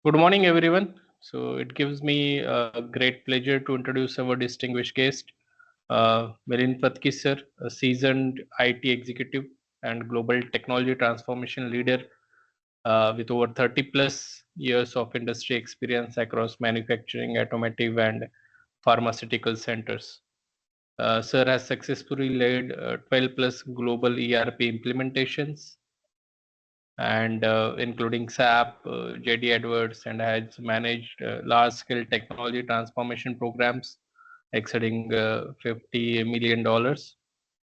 Good morning, everyone. So it gives me a great pleasure to introduce our distinguished guest, Milind Patki sir, a seasoned IT executive and global technology transformation leader with over 30 plus years of industry experience across manufacturing, automotive, and pharmaceutical centers. Sir has successfully led 12 plus global ERP implementations and including SAP, JD Edwards, and has managed large-scale technology transformation programs exceeding $50 million.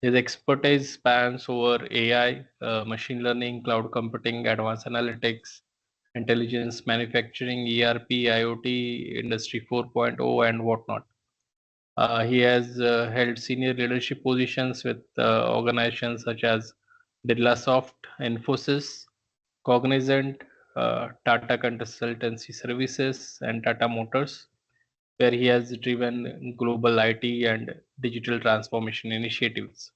His expertise spans over AI, machine learning, cloud computing, advanced analytics, intelligence manufacturing, ERP, IoT, Industry 4.0, and whatnot. He has held senior leadership positions with organizations such as Birlasoft, Infosys, Cognizant, Tata Consultancy Services, and Tata Motors, where he has driven global IT and digital transformation initiatives.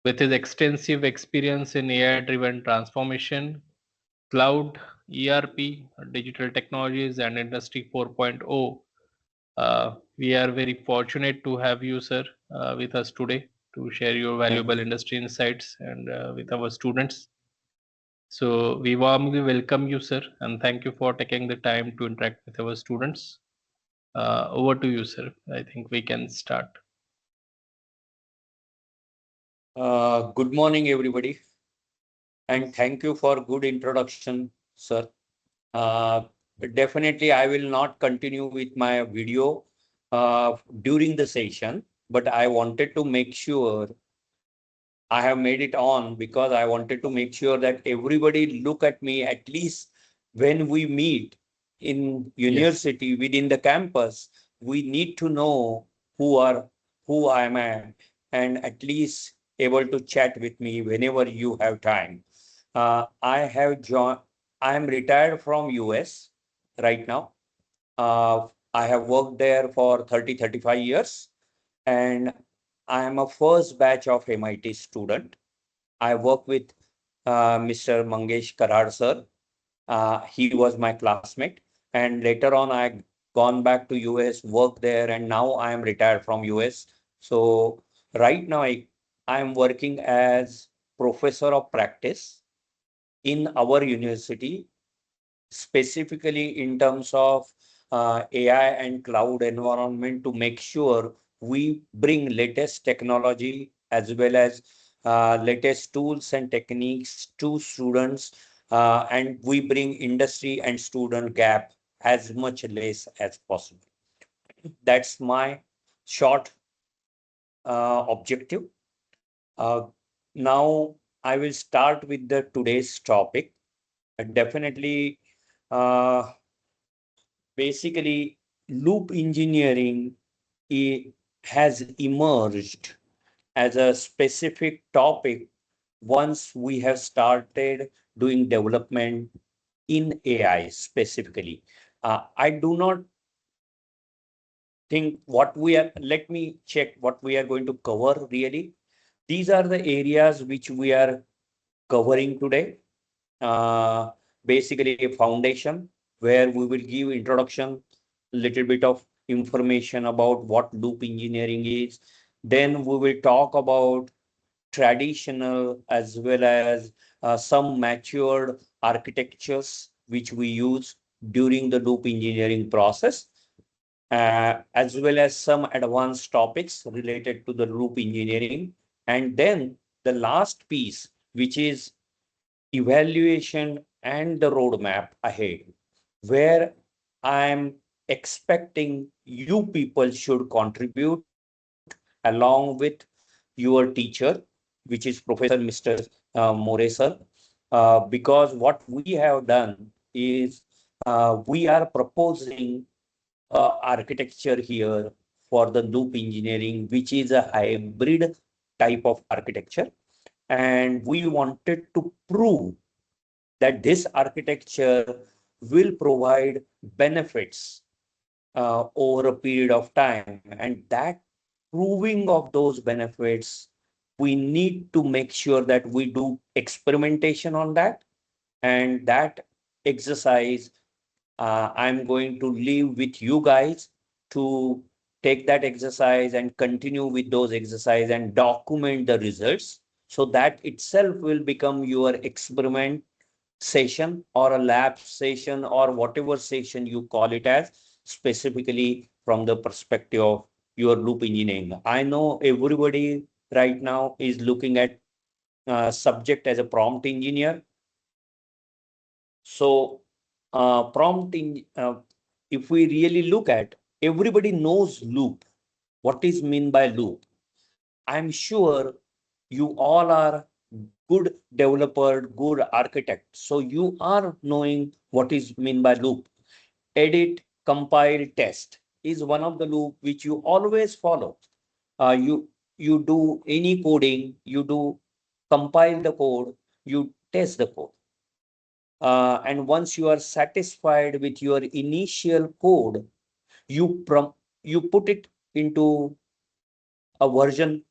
With his extensive experience in AI driven transformation, cloud, ERP, digital technologies, and Industry 4.0, we are very fortunate to have you, sir, with us today to share your valuable industry insights and with our students. So we warmly welcome you, sir, and thank you for taking the time to interact with our students. Over to you, sir. I think we can start. Good morning, everybody, and thank you for good introduction, sir. Uh, Definitely, I will not continue with my video during the session, but I wanted to make sure I have made it on because I wanted to make sure that everybody look at me at least when we meet in university within the campus. We need to know who I am and at least able to chat with me whenever you have time. I have joined. I am retired from US right now. I have worked there for 35 years, and I am a first batch of MIT student. I work with Mr. Mangesh Karar sir. He was my classmate, and later on I gone back to US, worked there, and now I am retired from US. So right now I am working as professor of practice in our university, specifically in terms of AI and cloud environment to make sure we bring latest technology as well as latest tools and techniques to students, and we bring industry and student gap as much less as possible. That's my short objective. Now I will start with the today's topic. Definitely, uh, basically, loop engineering has emerged as a specific topic once we have started doing development in AI specifically. I do not think what we are, let me check what we are going to cover really. These are the areas which we are covering today. Uh, Basically, a foundation where we will give introduction, little bit of information about what loop engineering is. Then we will talk about traditional as well as some matured architectures which we use during the loop engineering process, as well as some advanced topics related to the loop engineering. And then the last piece, which is evaluation and the roadmap ahead, where I'm expecting you people should contribute along with your teacher, which is Professor Mr. More sir, because what we have done is we are proposing architecture here for the loop engineering, which is a hybrid type of architecture. And we wanted to prove that this architecture will provide benefits over a period of time. And that proving of those benefits, we need to make sure that we do experimentation on that. And that exercise I'm going to leave with you guys to take that exercise and continue with those exercise and document the results. So that itself will become your experiment session or a lab session or whatever session you call it as, specifically from the perspective of your loop engineering. I know everybody right now is looking at subject as a prompt engineer. So if we really look at, everybody knows loop. What is mean by loop? I'm sure you all are good developer, good architect. So you are knowing what is mean by loop. Edit, compile, test is one of the loop which you always follow. You do any coding, you do compile the code, you test the code. And once you are satisfied with your initial code, you put it into a version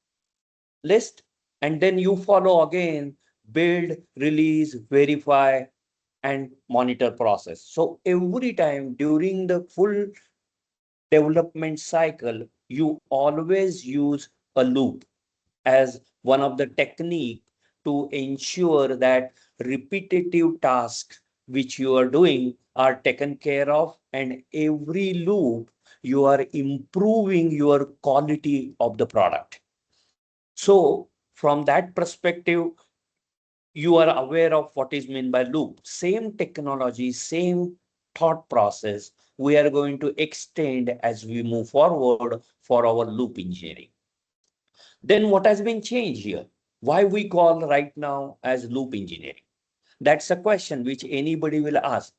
list, and then you follow again build, release, verify, and monitor process. So every time during the full development cycle, you always use a loop as one of the technique to ensure that repetitive tasks which you are doing are taken care of, and every loop you are improving your quality of the product. So from that perspective, you are aware of what is meant by loop. Same technology, same thought process, we are going to extend as we move forward for our loop engineering. Then what has been changed here? Why we call right now as loop engineering? That's a question which anybody will ask.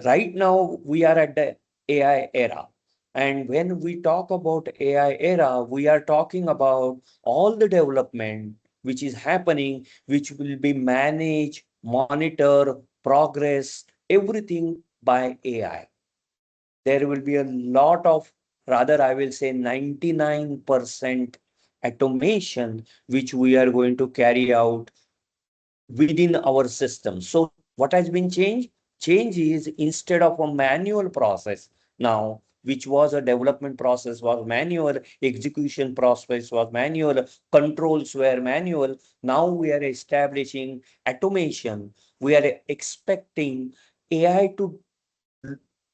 Right now, we are at the AI era. And when we talk about AI era, we are talking about all the development which is happening, which will be managed, monitor, progress, everything by AI. There will be a lot of, rather, I will say 99% automation, which we are going to carry out within our system. So what has been changed? Change is, instead of a manual process now, which was a development process was manual, execution process was manual, controls were manual. Now we are establishing automation. We are expecting AI to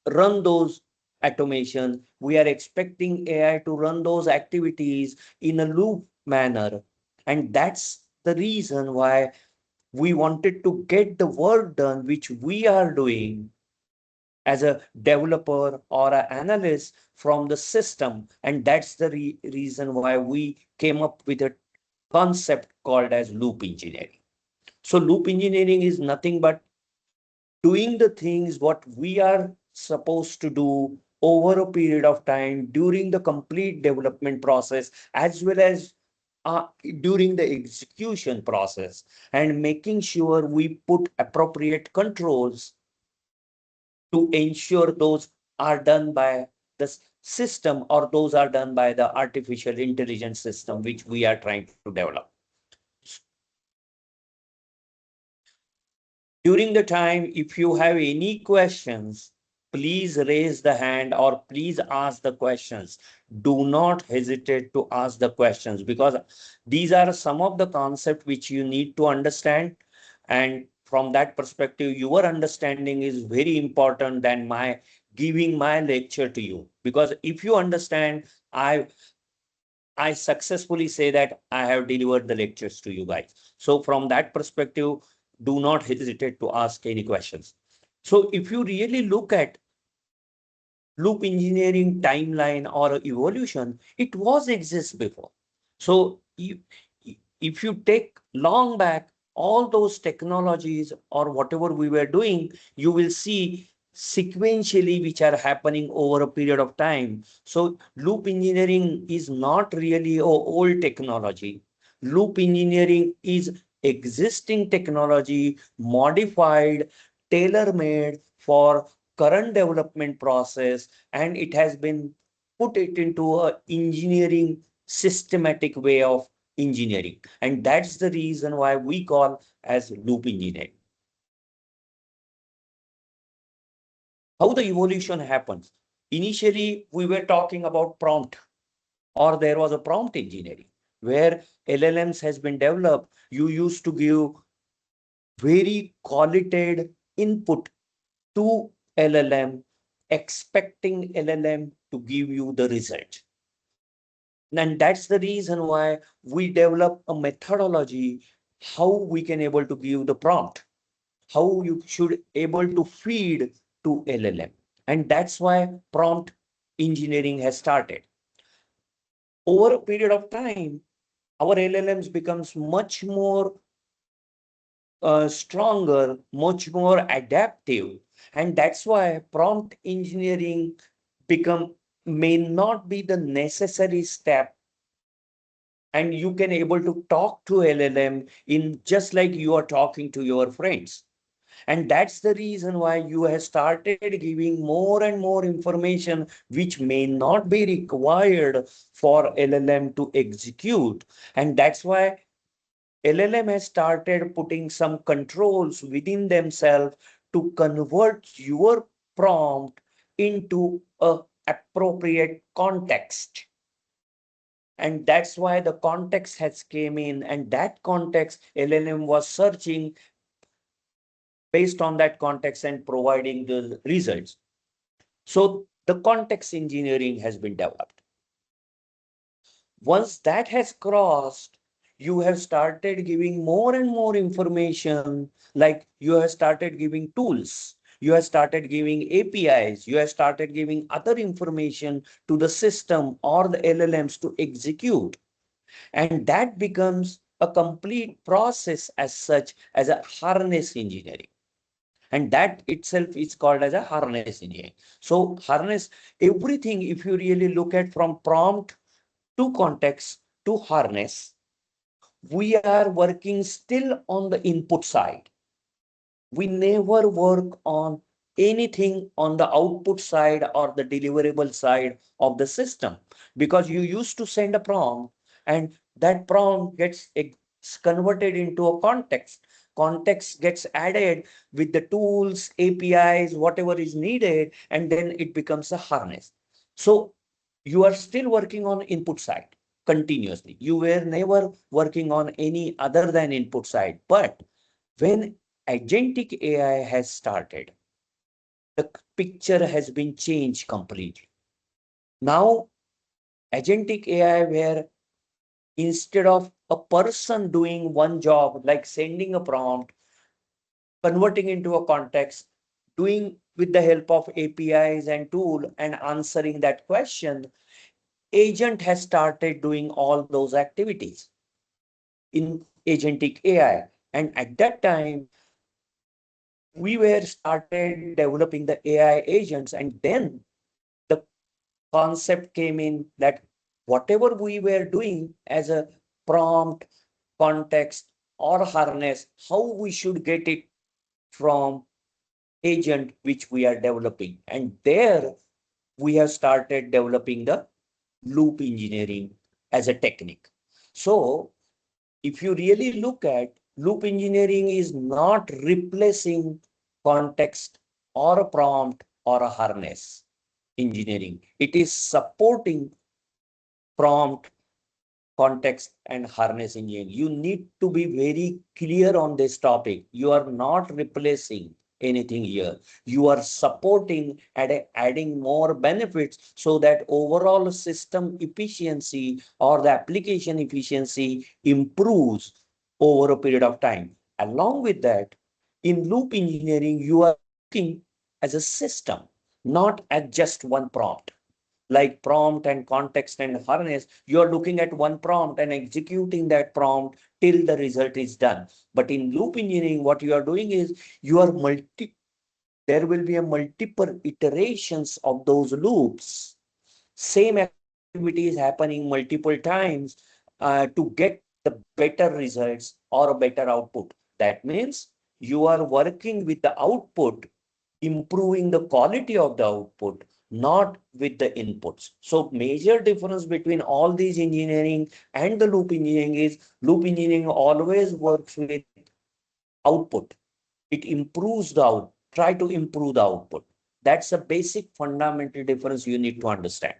run those automation. We are expecting AI to run those activities in a loop manner. And that's the reason why we wanted to get the work done, which we are doing as a developer or an analyst from the system. And that's the reason why we came up with a concept called as loop engineering. So loop engineering is nothing but doing the things what we are supposed to do over a period of time during the complete development process, as well as during the execution process, and making sure we put appropriate controls to ensure those are done by the system, or those are done by the artificial intelligence system which we are trying to develop. During the time, if you have any questions, please raise the hand or please ask the questions. Do not hesitate to ask the questions, because these are some of the concepts which you need to understand. And from that perspective, your understanding is very important than my giving my lecture to you. Because if you understand, I successfully say that I have delivered the lectures to you guys. So from that perspective, do not hesitate to ask any questions. So if you really look at loop engineering timeline or evolution, it was exist before. So if you take long back, all those technologies or whatever we were doing, you will see sequentially which are happening over a period of time. So loop engineering is not really a old technology. Loop engineering is existing technology modified, tailor-made for current development process, and it has been put it into a engineering systematic way of engineering, and that's the reason why we call as loop engineering. How the evolution happens. Initially, we were talking about prompt, or there was a prompt engineering where LLMs has been developed. You used to give very qualitative input to LLM, expecting LLM to give you the result. And that's the reason why we develop a methodology, how we can able to give the prompt, how you should able to feed to LLM. And that's why prompt engineering has started. Over a period of time, our LLMs becomes much more stronger, much more adaptive. And that's why prompt engineering become may not be the necessary step, and you can able to talk to LLM in just like you are talking to your friends. And that's the reason why you have started giving more and more information which may not be required for LLM to execute. And that's why LLM has started putting some controls within themselves to convert your prompt into a appropriate context. And that's why the context has came in, and that context LLM was searching based on that context and providing the results. So the context engineering has been developed. Once that has crossed, you have started giving more and more information, like you have started giving tools, you have started giving APIs, you have started giving other information to the system or the LLMs to execute. And that becomes a complete process as such as a harness engineering. And that itself is called as a harness engineering. So harness everything, if you really look at from prompt to context to harness, we are working still on the input side. We never work on anything on the output side or the deliverable side of the system, because you used to send a prompt and that prompt gets converted into a context gets added with the tools, APIs, whatever is needed, and then it becomes a harness. So you are still working on input side continuously. You were never working on any other than input side. But when agentic AI has started, the picture has been changed completely. Now, agentic AI, where instead of a person doing one job, like sending a prompt, converting into a context, doing with the help of APIs and tool and answering that question, agent has started doing all those activities in agentic AI. And at that time, we were started developing the AI agents, and then the concept came in that whatever we were doing as a prompt, context, or harness, how we should get it from agent which we are developing. And there we have started developing the loop engineering as a technique. So if you really look at, loop engineering is not replacing context or a prompt or a harness engineering. It is supporting prompt, context, and harness engineering. You need to be very clear on this topic. You are not replacing anything here. You are supporting and adding more benefits so that overall system efficiency or the application efficiency improves over a period of time. Along with that, in loop engineering, you are looking as a system, not as just one prompt. Like prompt and context and harness, you're looking at one prompt and executing that prompt till the result is done. But in loop engineering, what you are doing is you are there will be a multiple iterations of those loops. Same activity is happening multiple times to get the better results or a better output. That means you are working with the output, improving the quality of the output, not with the inputs. So major difference between all these engineering and the loop engineering is loop engineering always works with output. It improves the out, try to improve the output. That's a basic fundamental difference you need to understand.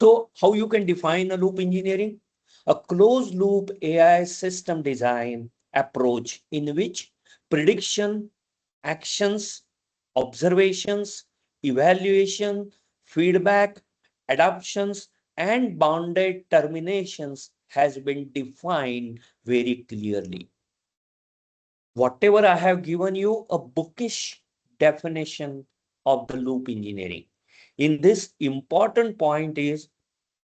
So how you can define a loop engineering? A closed loop AI system design approach in which prediction, actions, observations, evaluation, feedback, adoptions, and bounded terminations has been defined very clearly. Whatever I have given you a bookish definition of the loop engineering. In this important point is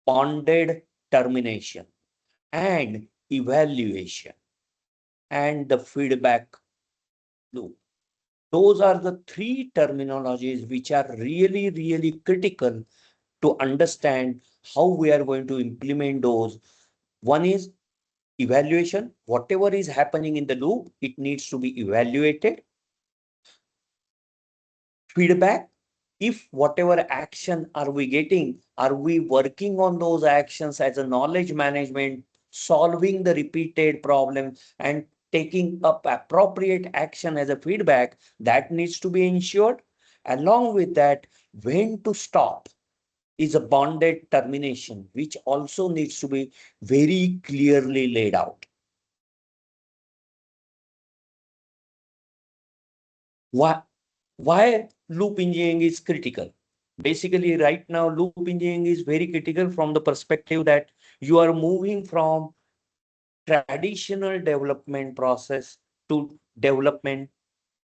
bounded termination and evaluation and the feedback loop. Those are the three terminologies which are really, really critical to understand how we are going to implement those. One is evaluation. Whatever is happening in the loop, it needs to be evaluated. Feedback. If whatever action are we getting, are we working on those actions as a knowledge management, solving the repeated problem and taking up appropriate action as a feedback that needs to be ensured. Along with that, when to stop is a bounded termination, which also needs to be very clearly laid out. Why loop engineering is critical? Basically, right now, loop engineering is very critical from the perspective that you are moving from traditional development process to development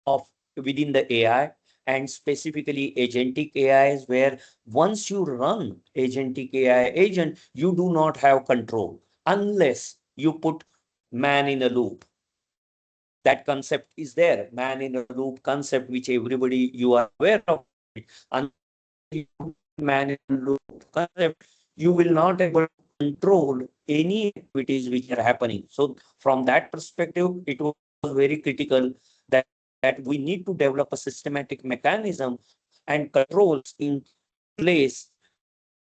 of within the AI and specifically agentic AIs, where once you run agentic AI agent, you do not have control unless you put man in a loop. That concept is there, man in a loop concept, which everybody you are aware of it. Unless you put man in a loop concept, you will not able to control any activities which are happening. So from that perspective, it was very critical that, that we need to develop a systematic mechanism and controls in place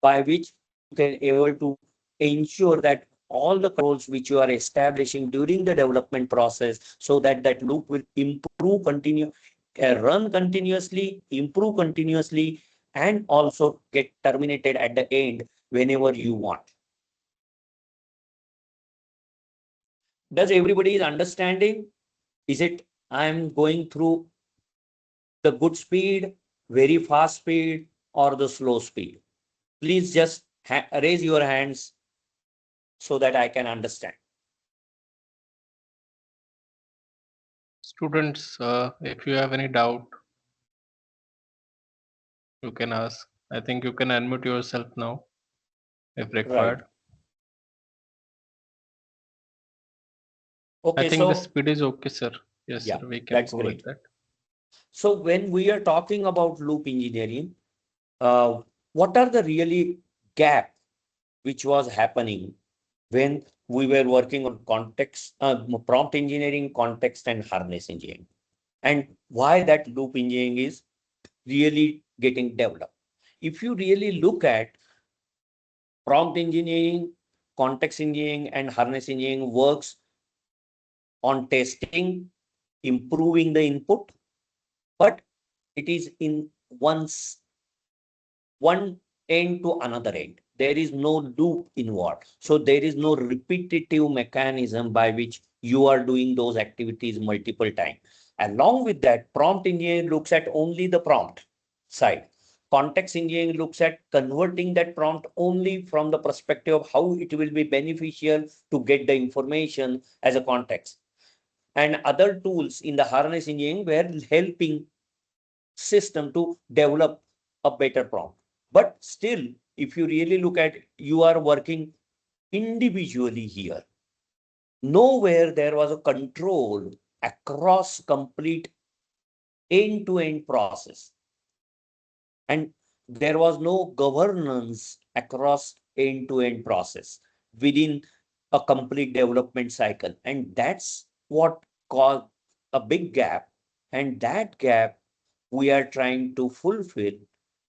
by which you can able to ensure that all the controls which you are establishing during the development process, so that that loop will improve run continuously, improve continuously, and also get terminated at the end whenever you want. Does everybody is understanding? Is it I'm going through the good speed, very fast speed, or the slow speed? Please just raise your hands so that I can understand. Students, if you have any doubt, you can ask. I think you can unmute yourself now if Right. required. I Okay, think the so speed is okay, sir. Yes, sir, yeah, we can that's go with great. that. So when we are talking about loop engineering, uh, what are the really gap which was happening when we were working on context, prompt engineering, context, and harness engineering, and why that loop engineering is really getting developed? If you really look at prompt engineering, context engineering, and harness engineering works on testing, improving the input, but it is in one end to another end. There is no loop involved. So there is no repetitive mechanism by which you are doing those activities multiple times. Along with that, prompt engineering looks at only the prompt side. Context engineering looks at converting that prompt only from the perspective of how it will be beneficial to get the information as a context. And other tools in the harness engineering were helping system to develop a better prompt. But still, if you really look at, you are working individually here. Nowhere there was a control across complete end-to-end process. And there was no governance across end-to-end process within a complete development cycle. And that's what caused a big gap. And that gap we are trying to fulfill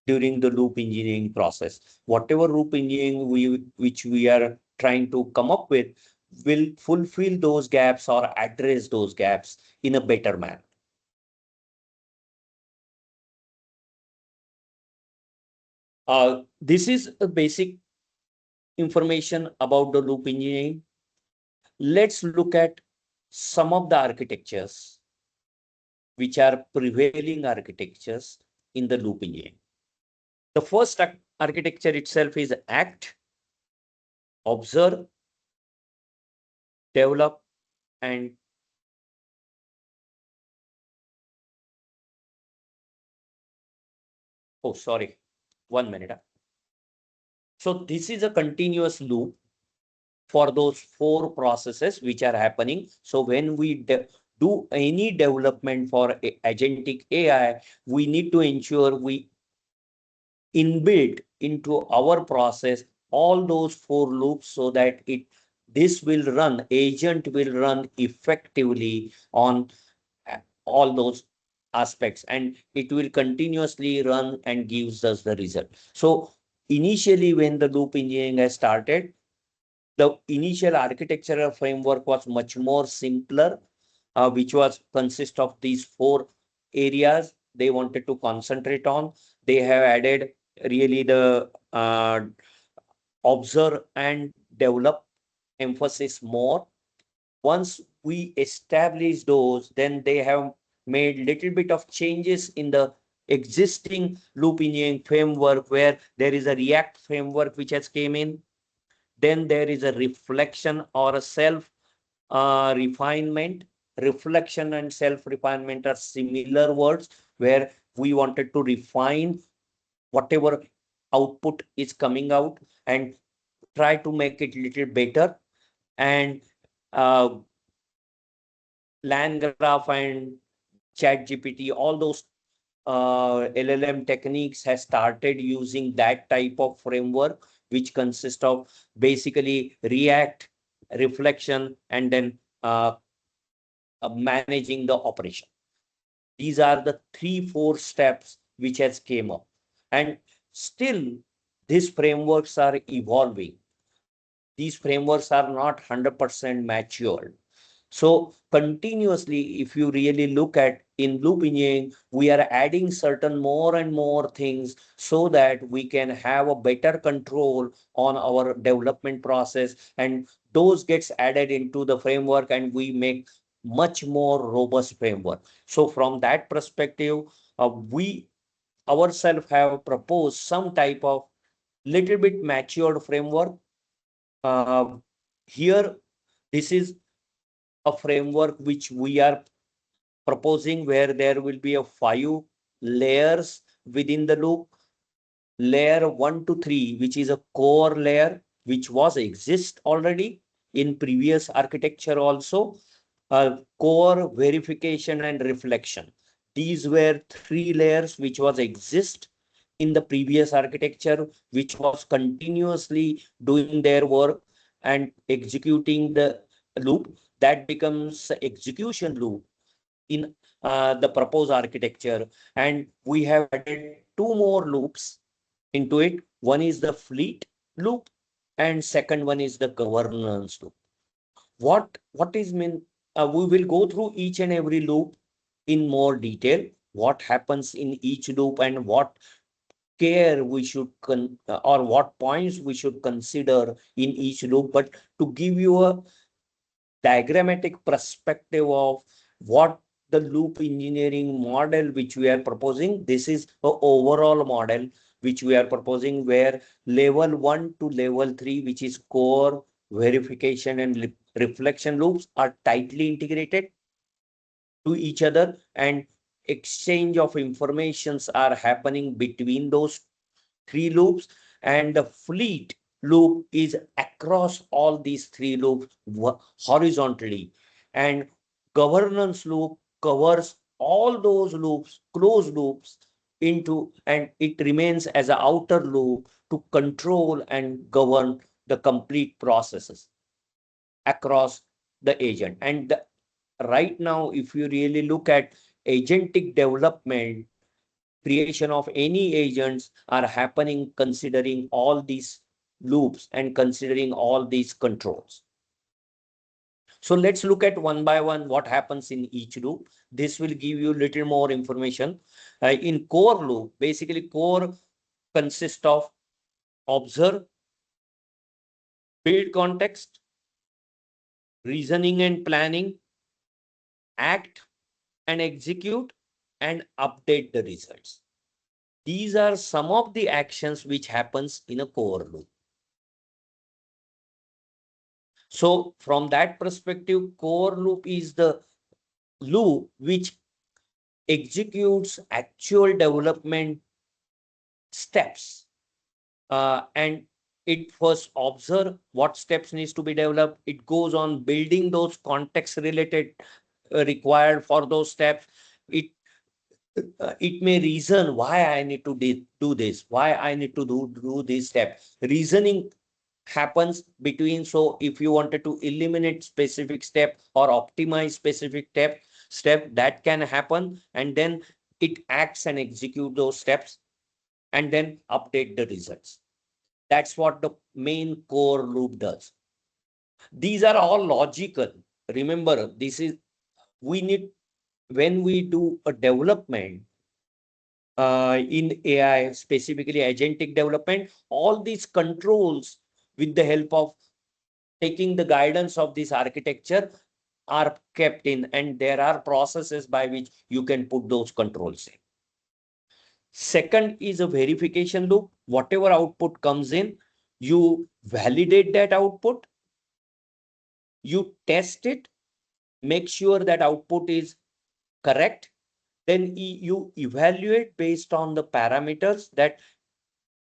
during the loop engineering process. Whatever loop engineering which we are trying to come up with will fulfill those gaps or address those gaps in a better manner. This is a basic information about the loop engineering. Let's look at some of the architectures which are prevailing architectures in the loop engineering. The first architecture itself is act, observe, develop, and oh, sorry, 1 minute. So this is a continuous loop for those four processes which are happening. So when we do any development for agentic AI, we need to ensure we inbuilt into our process all those four loops so that this will run, agent will run effectively on all those aspects, and it will continuously run and gives us the result. So initially when the loop engineering has started, the initial architectural framework was much more simpler, which was consist of these four areas they wanted to concentrate on. They have added really the observe and develop emphasis more. Once we establish those, then they have made little bit of changes in the existing loop engineering framework, where there is a React framework which has came in. Then there is a reflection or a self refinement. Reflection and self refinement are similar words, where we wanted to refine whatever output is coming out and try to make it little better. And uh, land graph and chat GPT, all those LLM techniques has started using that type of framework, which consists of basically React, reflection, and then managing the operation. These are the 3-4 steps which has came up. And still, these frameworks are evolving. These frameworks are not 100% matured. So continuously, if you really look at in loop engineering, we are adding certain more and more things so that we can have a better control on our development process, and those gets added into the framework and we make much more robust framework. So from that perspective, we ourselves have proposed some type of little bit matured framework. Uh, Here, this is a framework which we are proposing, where there will be a 5 layers within the loop. Layer 1 to 3, which is a core layer, which was exist already in previous architecture also. Core, verification, and reflection. These were 3 layers which was exist in the previous architecture, which was continuously doing their work and executing the loop. That becomes execution loop in the proposed architecture. And we have added 2 more loops into it. One is the fleet loop, and second one is the governance loop. What is mean? We will go through each and every loop in more detail. What happens in each loop and what care we should or what points we should consider in each loop. But to give you a diagrammatic perspective of what the loop engineering model which we are proposing, this is the overall model which we are proposing, where level 1 to level 3, which is core, verification, and reflection loops, are tightly integrated to each other, and exchange of informations are happening between those 3 loops. And the fleet loop is across all these 3 loops horizontally, and governance loop covers all those loops, closed loops, into, and it remains as an outer loop to control and govern the complete processes across the agent. And right now, if you really look at agentic development, creation of any agents are happening considering all these loops and considering all these controls. So let's look at one by one what happens in each loop. This will give you little more information. In core loop, basically core consists of observe, build context, reasoning and planning, act and execute, and update the results. These are some of the actions which happens in a core loop. So from that perspective, core loop is the loop which executes actual development steps. And it first observe what steps needs to be developed. It goes on building those context related required for those steps. It may reason why I need to do this, why I need to do this step. Reasoning happens between. So if you wanted to eliminate specific step or optimize specific step that can happen, and then it acts and execute those steps and then update the results. That's what the main core loop does. These are all logical. Remember, this is we need when we do a development in AI, specifically agentic development, all these controls with the help of taking the guidance of this architecture are kept in, and there are processes by which you can put those controls in. Second is a verification loop. Whatever output comes in, you validate that output, you test it, make sure that output is correct, then you evaluate based on the parameters that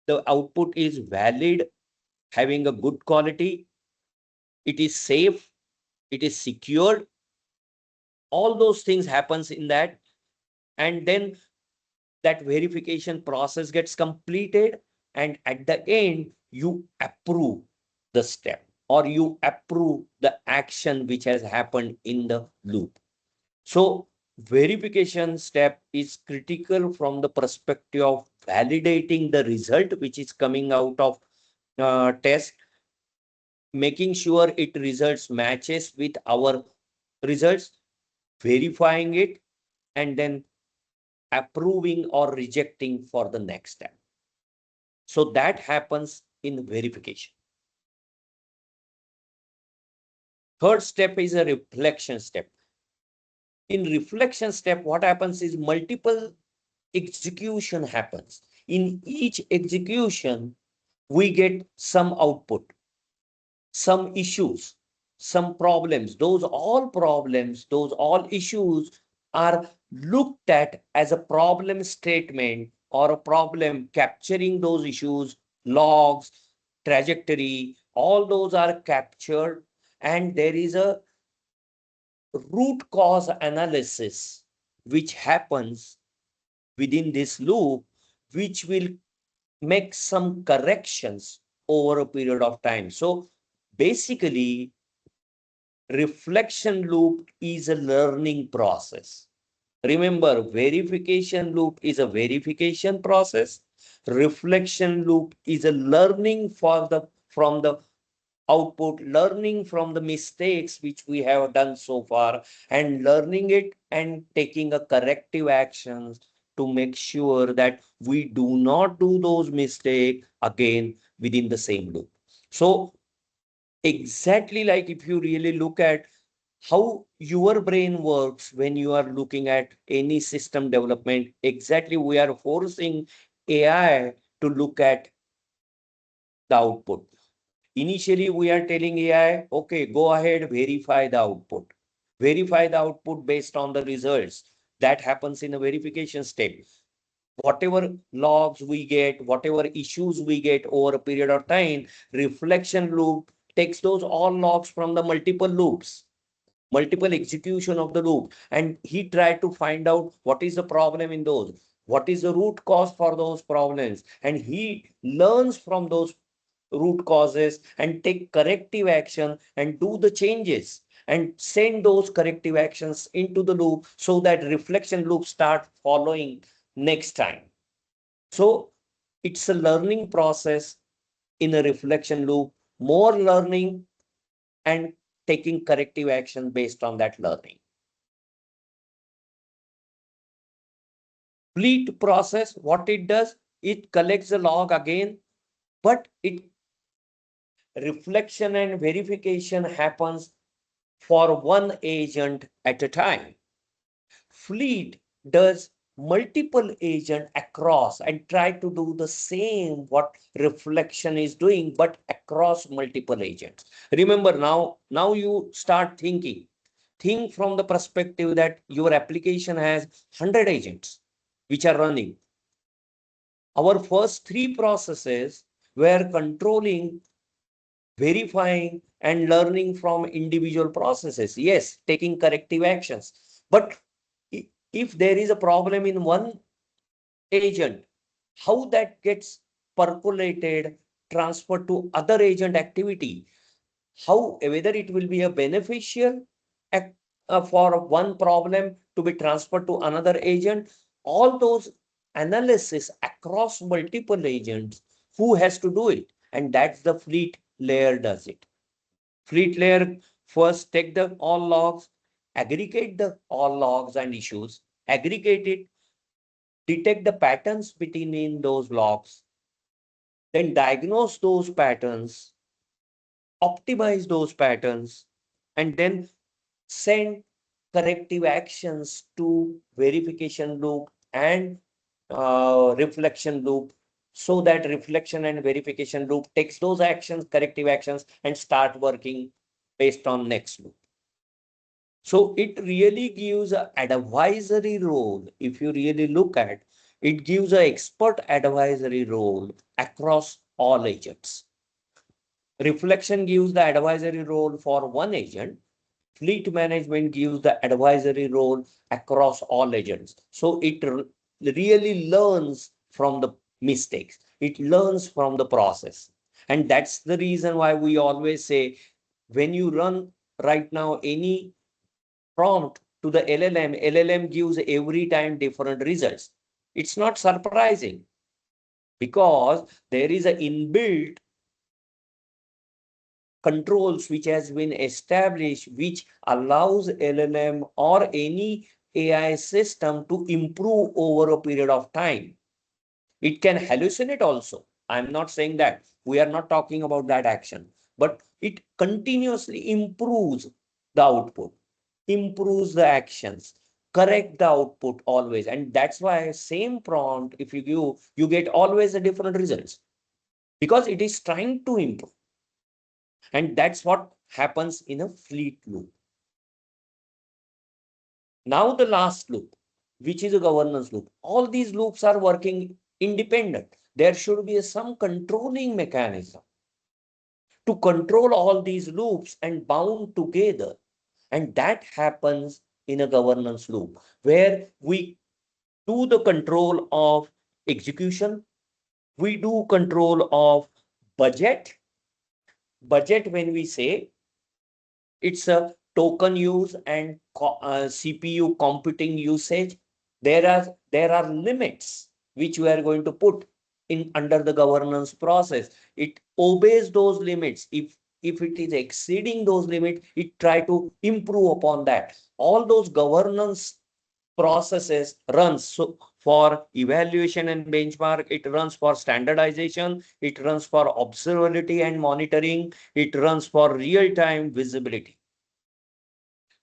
the output is valid, having a good quality, it is safe, it is secured. All those things happens in that, and then that verification process gets completed, and at the end you approve the step or you approve the action which has happened in the loop. So verification step is critical from the perspective of validating the result which is coming out of test, making sure it results matches with our results, verifying it, and then approving or rejecting for the next step. So that happens in verification. Third step is a reflection step. In reflection step, what happens is multiple execution happens. In each execution, we get some output, some issues, some problems. Those all issues are looked at as a problem statement or a problem capturing those issues, logs, trajectory, all those are captured, and there is a root cause analysis which happens within this loop, which will make some corrections over a period of time. So basically, reflection loop is a learning process. Remember, verification loop is a verification process. Reflection loop is a learning from the output, learning from the mistakes which we have done so far, and learning it and taking a corrective actions to make sure that we do not do those mistakes again within the same loop. So exactly like if you really look at how your brain works when you are looking at any system development, exactly we are forcing AI to look at the output. Initially, we are telling AI, okay, go ahead, verify the output. Verify the output based on the results. That happens in a verification step. Whatever logs we get, whatever issues we get over a period of time, reflection loop takes those all logs from the multiple loops, multiple execution of the loop, and he tried to find out what is the problem in those, what is the root cause for those problems, and he learns from those root causes and take corrective action and do the changes and send those corrective actions into the loop so that reflection loop start following next time. So it's a learning process in a reflection loop, more learning and taking corrective action based on that learning. Fleet process, what it does, it collects the log again, but it reflection and verification happens for one agent at a time. Fleet does multiple agent across and try to do the same what reflection is doing, but across multiple agents. Remember, now you start thinking. Think from the perspective that your application has 100 agents which are running. Our first three processes were controlling, verifying, and learning from individual processes. Yes, taking corrective actions. But if there is a problem in one agent, how that gets percolated, transferred to other agent activity, how whether it will be a beneficial for one problem to be transferred to another agent, all those analysis across multiple agents, who has to do it? And that's the fleet layer does it. Fleet layer first take the all logs, aggregate the all logs and issues, aggregate it, detect the patterns between those logs, then diagnose those patterns, optimize those patterns, and then send corrective actions to verification loop and reflection loop, so that reflection and verification loop takes those actions, corrective actions, and start working based on next loop. So it really gives an advisory role. If you really look at it, gives an expert advisory role across all agents. Reflection gives the advisory role for one agent. Fleet management gives the advisory role across all agents. So it really learns from the mistakes. It learns from the process. And that's the reason why we always say, when you run right now any prompt to the LLM gives every time different results. It's not surprising, because there is an inbuilt controls which has been established, which allows LLM or any AI system to improve over a period of time. It can hallucinate also. I'm not saying that. We are not talking about that action, but it continuously improves the output, improves the actions, correct the output always. And that's why same prompt, if you give, you get always a different results, because it is trying to improve. And that's what happens in a fleet loop. Now the last loop, which is a governance loop. All these loops are working independent. There should be some controlling mechanism to control all these loops and bound together. And that happens in a governance loop, where we do the control of execution, we do control of budget. Budget, when we say, it's a token use and CPU computing usage. There are limits which we are going to put in under the governance process. It obeys those limits. If it is exceeding those limits, it try to improve upon that. All those governance processes runs. So for evaluation and benchmark, it runs for standardization, it runs for observability and monitoring, it runs for real-time visibility.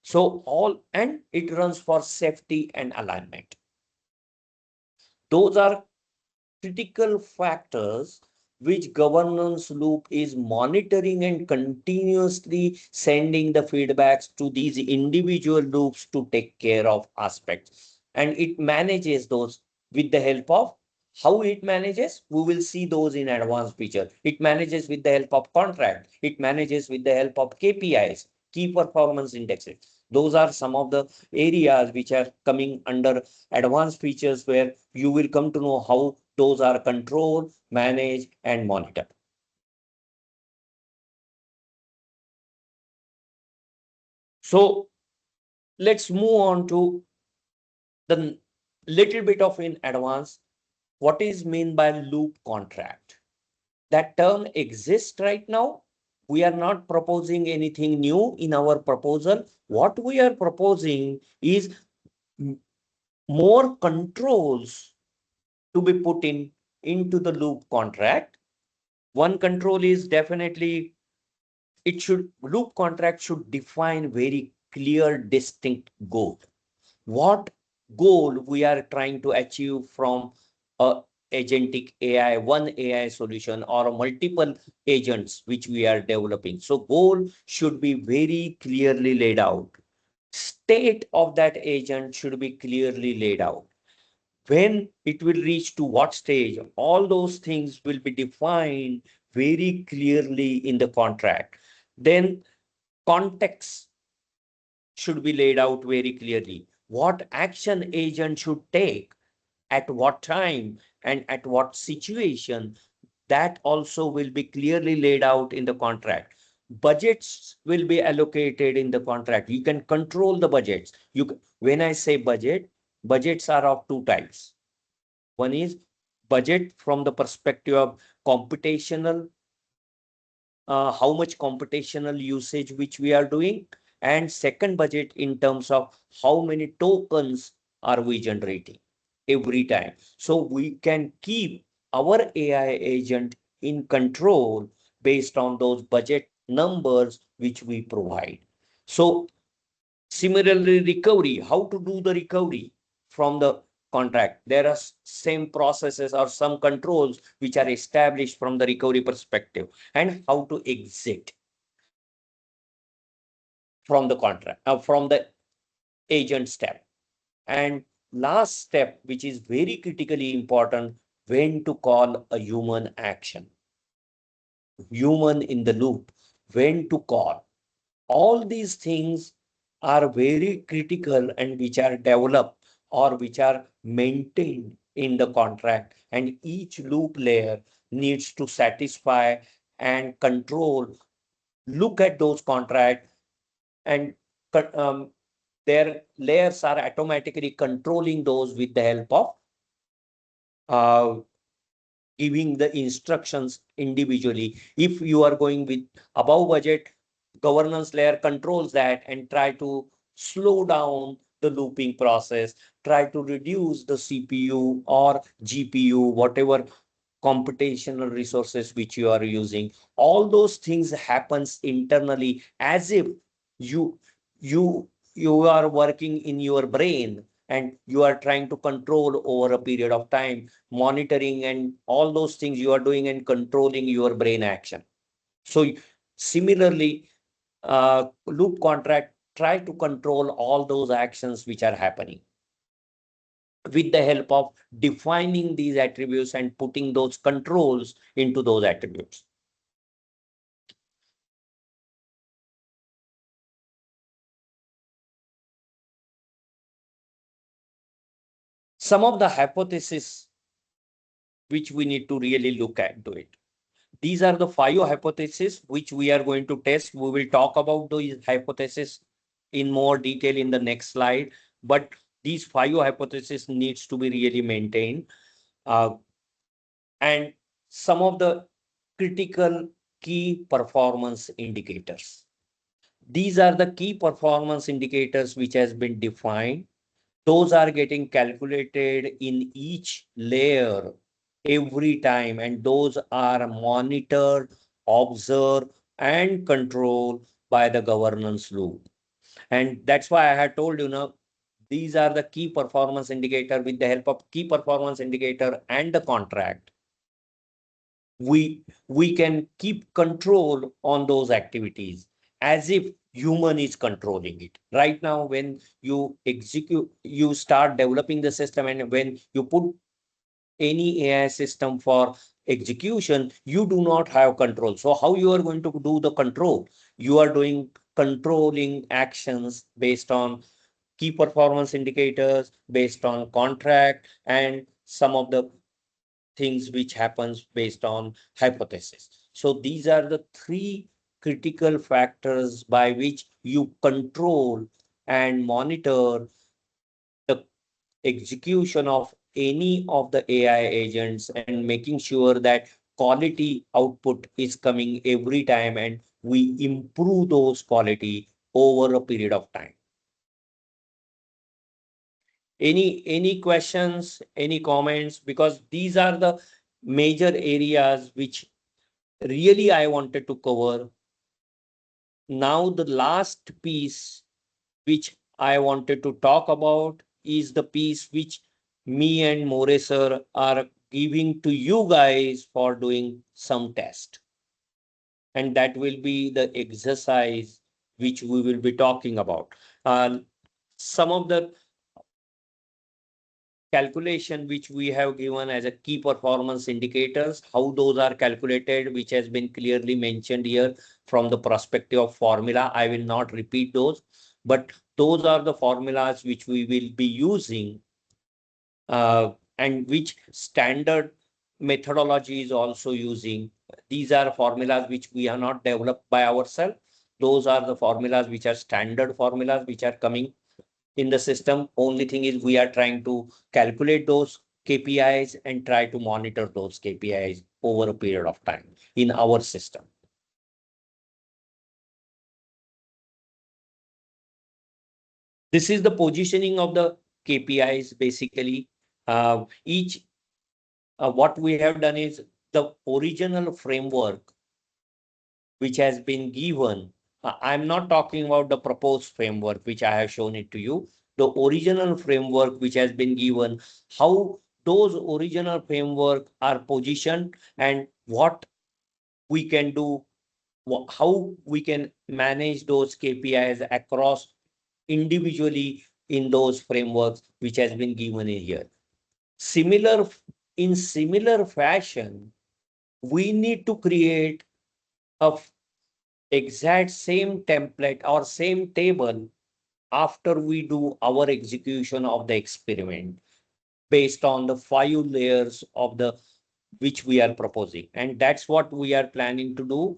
So and it runs for safety and alignment. Those are critical factors which governance loop is monitoring and continuously sending the feedbacks to these individual loops to take care of aspects. And it manages those with the help of, how it manages, we will see those in advanced feature. It manages with the help of contract. It manages with the help of KPIs, key performance indexes. Those are some of the areas which are coming under advanced features, where you will come to know how those are controlled, managed, and monitored. So let's move on to the little bit of in advance. What is mean by loop contract? That term exists right now. We are not proposing anything new in our proposal. What we are proposing is more controls to be put in into the loop contract. One control is definitely loop contract should define very clear, distinct goal. What goal we are trying to achieve from a agentic AI, one AI solution or multiple agents which we are developing. So goal should be very clearly laid out. State of that agent should be clearly laid out. When it will reach to what stage, all those things will be defined very clearly in the contract. Then context should be laid out very clearly. What action agent should take at what time and at what situation, that also will be clearly laid out in the contract. Budgets will be allocated in the contract. You can control the budgets. When I say budget, budgets are of two types. One is budget from the perspective of computational, how much computational usage which we are doing, and second budget in terms of how many tokens are we generating every time. So we can keep our AI agent in control based on those budget numbers which we provide. So similarly, recovery, how to do the recovery from the contract. There are same processes or some controls which are established from the recovery perspective, and how to exit from the contract, from the agent step. And last step, which is very critically important, when to call a human action, human in the loop, when to call. All these things are very critical and which are developed or which are maintained in the contract, and each loop layer needs to satisfy and control, look at those contracts, and their layers are automatically controlling those with the help of uh, giving the instructions individually. If you are going with above budget, governance layer controls that and try to slow down the looping process, try to reduce the CPU or GPU, whatever computational resources which you are using. All those things happens internally as if you you you are working in your brain and you are trying to control over a period of time, monitoring and all those things you are doing and controlling your brain action. So similarly, loop contract try to control all those actions which are happening with the help of defining these attributes and putting those controls into those attributes. Some of the hypotheses which we need to really look at to it. These are the 5 hypotheses which we are going to test. We will talk about those hypotheses in more detail in the next slide, but these 5 hypotheses needs to be really maintained. And some of the critical key performance indicators. These are the key performance indicators which has been defined. Those are getting calculated in each layer every time, and those are monitored, observed, and controlled by the governance loop. And that's why I had told you now, these are the key performance indicator. With the help of key performance indicator and the contract, we can keep control on those activities as if human is controlling it. Right now, when you start developing the system, and when you put any AI system for execution, you do not have control. So how you are going to do the control? You are doing controlling actions based on key performance indicators, based on contract, and some of the things which happens based on hypothesis. So these are the 3 critical factors by which you control and monitor the execution of any of the AI agents, and making sure that quality output is coming every time and we improve those quality over a period of time. Any questions, any comments? Because these are the major areas which really I wanted to cover. Now, the last piece which I wanted to talk about is the piece which me and More sir are giving to you guys for doing some test. And that will be the exercise which we will be talking about. Some of the calculation which we have given as a key performance indicators, how those are calculated, which has been clearly mentioned here from the perspective of formula. I will not repeat those, but those are the formulas which we will be using, and which standard methodology is also using. These are formulas which we are not developed by ourselves. Those are the formulas which are standard formulas which are coming in the system. Only thing is we are trying to calculate those KPIs and try to monitor those KPIs over a period of time in our system. This is the positioning of the KPIs basically. Each what we have done is the original framework which has been given. I'm not talking about the proposed framework, which I have shown it to you. The original framework which has been given, how those original framework are positioned and what we can do, how we can manage those KPIs across individually in those frameworks which has been given in here. In similar fashion, we need to create a exact same template or same table after we do our execution of the experiment based on the 5 layers of the which we are proposing. And that's what we are planning to do,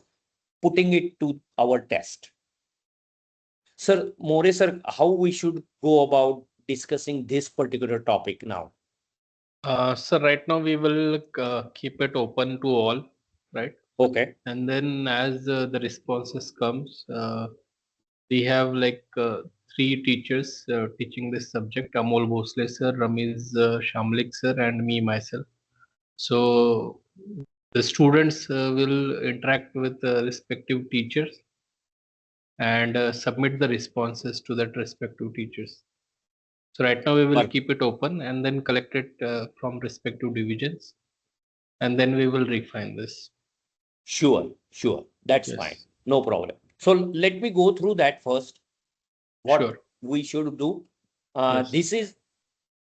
putting it to our test. Sir, More sir, how we should go about discussing this particular topic now? So right now we will keep it open to all, right? Okay. And then as the responses comes, we have like three teachers teaching this subject: Amol Bhosle sir, Ramiz Shamlik sir, and me myself. So the students will interact with the respective teachers and submit the responses to that respective teachers. So right now we will But keep it open and then collect it from respective divisions, and then we will refine this. sure, that's fine. Yes, No problem. So let me go through that first, what sure. we should do. Yes. This is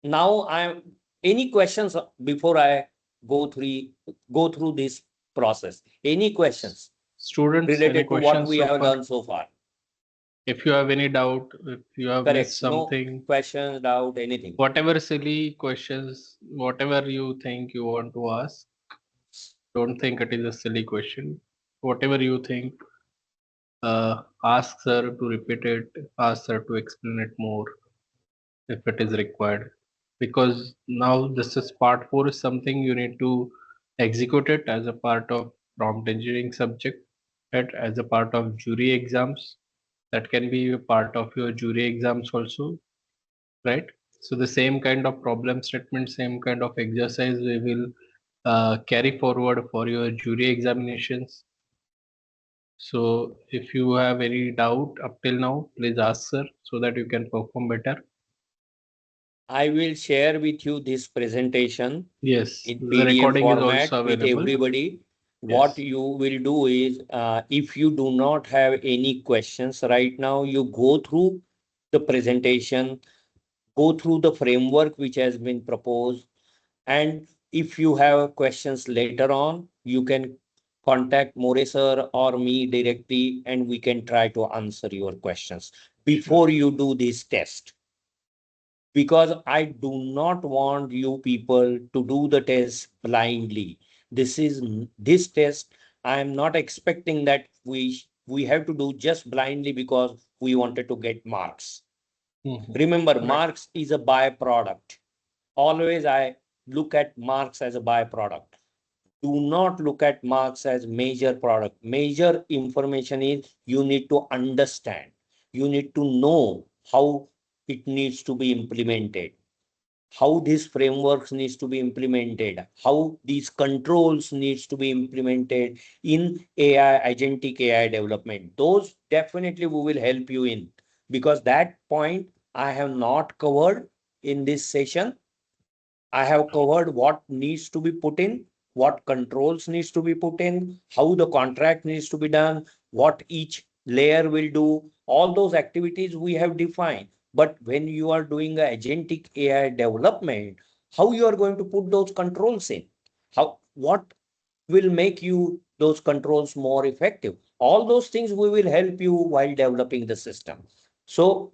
now I'm any questions before I go through this process. Any S- questions Students, any related to what questions we so have far? learned so far? If you have any doubt, if you have missed Correct. No something, questions, doubt, anything. whatever silly questions, whatever you think you want to ask, don't think it is a silly question. Whatever you think, ask her to repeat it, ask her to explain it more if it is required. Because now this is part 4 is something you need to execute it as a part of prompt engineering subject, right? As a part of jury exams. That can be a part of your jury exams also, right? So the same kind of problem statement, same kind of exercise we will carry forward for your jury examinations. So if you have any doubt up till now, please ask sir so that you can perform better. I will share with you this presentation Yes, in the PDF recording is format also with available. everybody. What Yes, you will do is, if you do not have any questions right now, you go through the presentation, go through the framework which has been proposed, and if you have questions later on, you can contact More sir or me directly, and we can try to answer your questions sure. before you do this test. Because I do not want you people to do the test blindly. This test. I am not expecting that we have to do just blindly because we wanted to get marks. Mhm. Remember, Right. marks is a byproduct. Always I look at marks as a byproduct. Do not look at marks as major product. Major information is you need to understand. You need to know how it needs to be implemented. how these frameworks needs to be implemented, how these controls needs to be implemented in AI, agentic AI development. Those definitely we will help you in, because that point I have not covered in this session. I have covered what needs to be put in, what controls needs to be put in, how the contract needs to be done, what each layer will do. All those activities we have defined. But when you are doing a agentic AI development, how you are going to put those controls in? How, what will make you those controls more effective? All those things we will help you while developing the system. So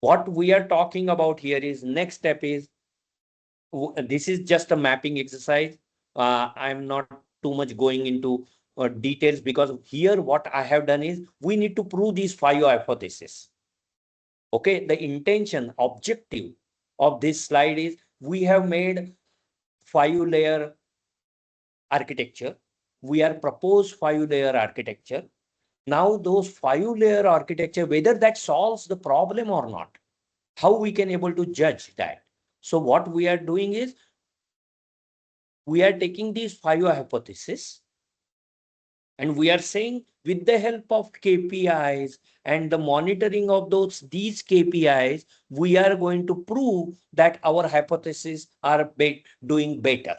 what we are talking about here is next step is this is just a mapping exercise. I'm not too much going into details, because here what I have done is we need to prove these 5 hypotheses. Okay, the intention, objective of this slide is we have made 5 layer architecture. We are proposed 5 layer architecture. Now those 5 layer architecture, whether that solves the problem or not, how we can able to judge that? So what we are doing is we are taking these 5 hypotheses and we are saying with the help of KPIs and the monitoring of these KPIs, we are going to prove that our hypotheses are doing better.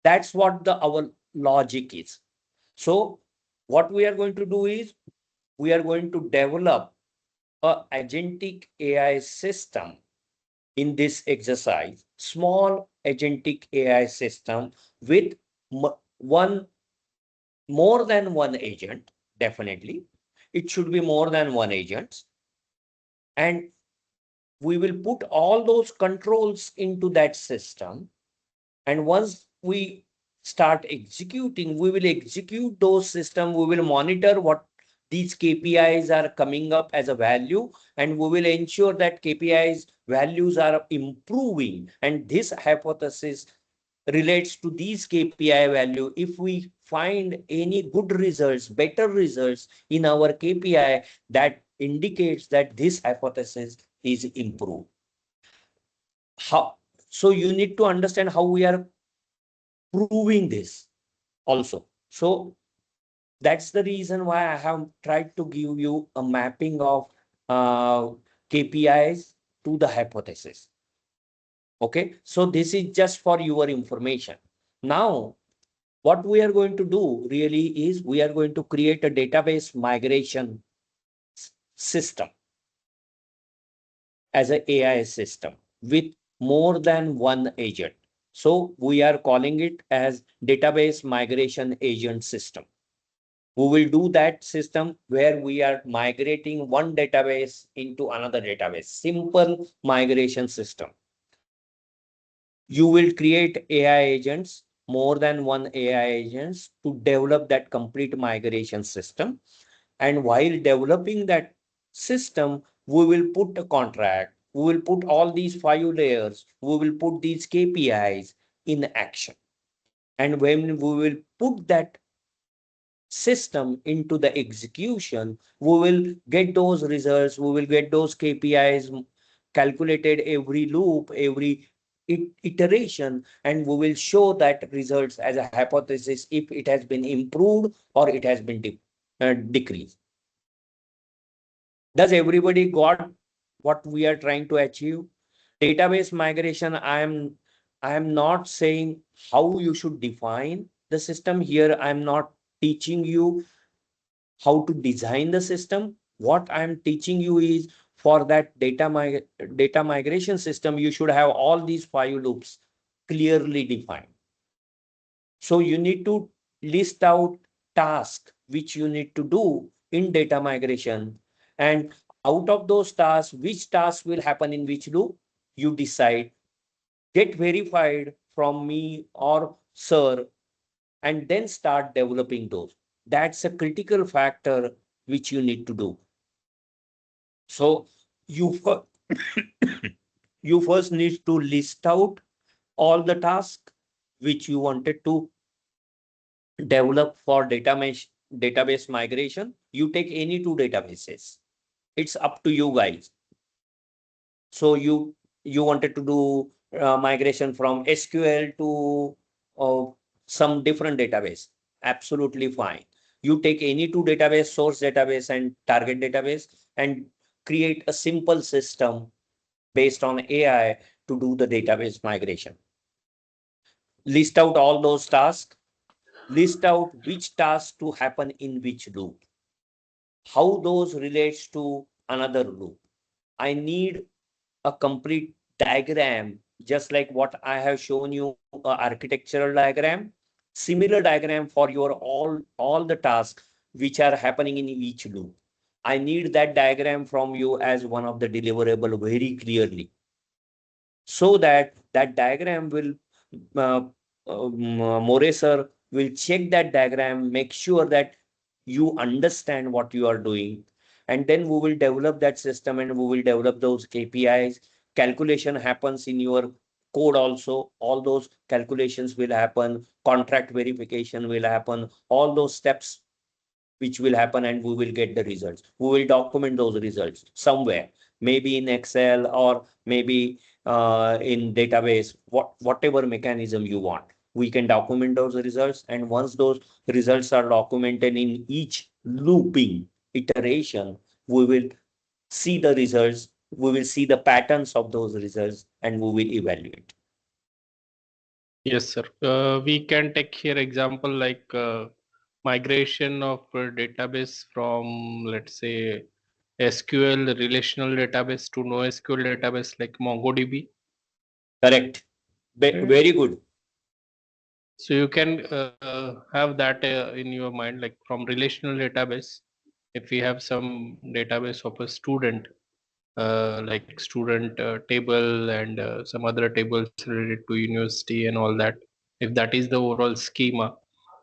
That's what our logic is. So what we are going to do is we are going to develop a agentic AI system in this exercise, small agentic AI system with one more than one agent. Definitely it should be more than one agent, and we will put all those controls into that system. And once we start executing, we will execute those system, we will monitor what these KPIs are coming up as a value, and we will ensure that KPIs values are improving, and this hypothesis relates to these KPI value. If we find any good results, better results in our KPI, that indicates that this hypothesis is improved. How? So you need to understand how we are proving this also. So that's the reason why I have tried to give you a mapping of KPIs to the hypothesis. Okay, so this is just for your information. Now, what we are going to do really is we are going to create a database migration system as an AI system with more than one agent. So we are calling it as database migration agent system. We will do that system where we are migrating one database into another database. Simple migration system. You will create AI agents, more than one AI agents, to develop that complete migration system. And while developing that system, we will put a contract, we will put all these 5 layers, we will put these KPIs in action. And when we will put that system into the execution, we will get those results, we will get those KPIs calculated every loop, every iteration, and we will show that results as a hypothesis if it has been improved or it has been decreased. Does everybody got what we are trying to achieve? Database migration, I am not saying how you should define the system here. I'm not teaching you how to design the system. What I'm teaching you is for that data migration system, you should have all these 5 loops clearly defined. So you need to list out tasks which you need to do in data migration. And out of those tasks, which task will happen in which loop, you decide, get verified from me or sir, and then start developing those. That's a critical factor which you need to do. So you, you first need to list out all the tasks which you wanted to develop for database migration. You take any two databases. It's up to you guys. So you wanted to do migration from SQL to some different database. Absolutely fine. You take any two database, source database and target database, and create a simple system based on AI to do the database migration. List out all those tasks, list out which task to happen in which loop, how those relates to another loop. I need a complete diagram, just like what I have shown you, architectural diagram, similar diagram for your all the tasks which are happening in each loop. I need that diagram from you as one of the deliverable very clearly, so that that diagram will uh, More sir will check that diagram, make sure that you understand what you are doing, and then we will develop that system and we will develop those KPIs. Calculation happens in your code also. All those calculations will happen. Contract verification will happen. All those steps which will happen, and we will get the results. We will document those results somewhere, maybe in Excel or maybe in database, whatever mechanism you want. We can document those results, and once those results are documented in each looping iteration, we will see the results, we will see the patterns of those results, and we will evaluate. Yes, sir. We can take here example like migration of database from, let's say, SQL relational database to NoSQL database like MongoDB. Correct. Right? Very good. So you can have that in your mind, like from relational database. If we have some database of a student, like student table and some other tables related to university and all that, if that is the overall schema,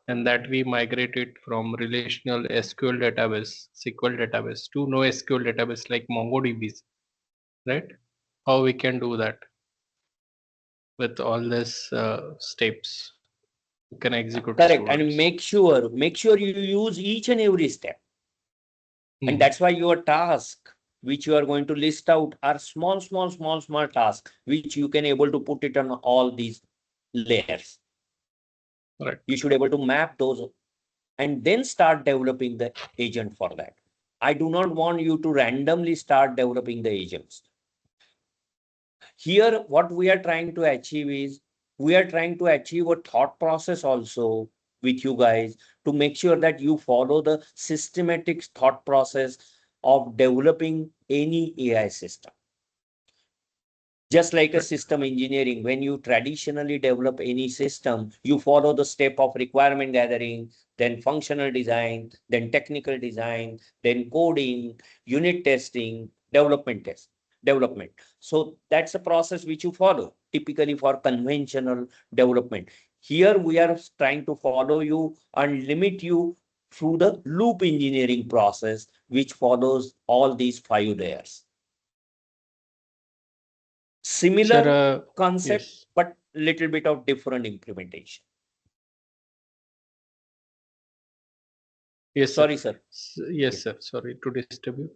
and that we migrate it from relational SQL database, SQL database to NoSQL database like MongoDBs, right? How we can do that with all these steps? You can execute Correct. And students. make sure you use each and every step. And Mhm. that's why your task, which you are going to list out, are small tasks, which you can able to put it on all these layers. Right. You should able to map those and then start developing the agent for that. I do not want you to randomly start developing the agents. Here, what we are trying to achieve is, we are trying to achieve a thought process also with you guys, to make sure that you follow the systematic thought process of developing any AI system. Just like a Right. system engineering, when you traditionally develop any system, you follow the step of requirement gathering, then functional design, then technical design, then coding, unit testing, development. So that's a process which you follow typically for conventional development. Here we are trying to follow you and limit you through the loop engineering process, which follows all these 5 layers. Sir, Similar concept, yes. but little bit of different implementation. Yes, sir. Sorry, sir. Yes, Yeah. sir. Sorry to disturb you.